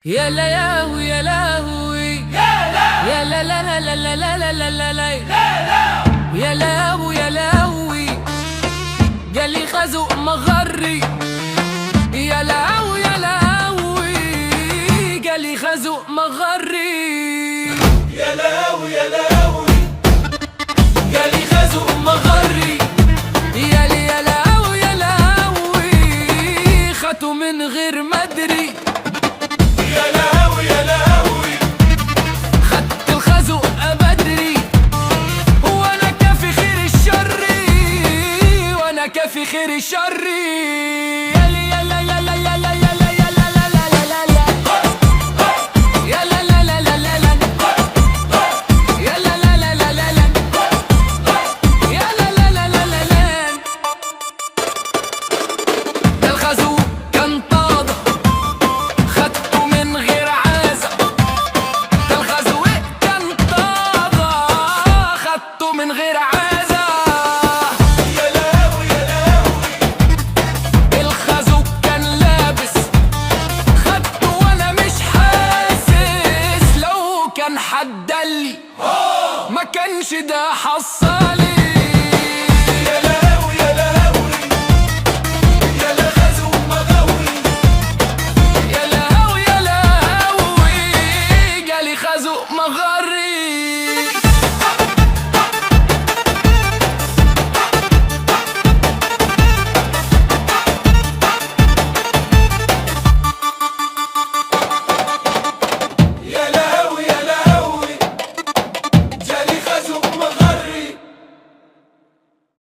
يا لهوي يا لهوي يا لا لا لا لا لا لا لا لا لا يا لهوي يا لهوي جالي خازوق مغري يا لهوي يا لهوي جالي خازوق مغري يا لهوي يا لهوي جالي خازوق مغري يا لي يا لهوي يا لهوي خدته من غير ما ادري يا لهوي يا لهوي خدت الخازوق بدري وانا كافي خير الشر وانا كافي خير الشر يا لي يا لا يا لا يا لا يا لا يا لا لا لا لا لا يا لا لا لا لا لا لا يا لا لا لا لا لا لا يا لا لا لا لا لا لا ده الخازوق كان طاده خدته من غير عازة ده الخازوق كان طاده خدته من غير عازة يا لهوي يا لهوي الخازوق كان لابس خدته وانا مش حاسس لو كان حد قالي ما كانش ده حصل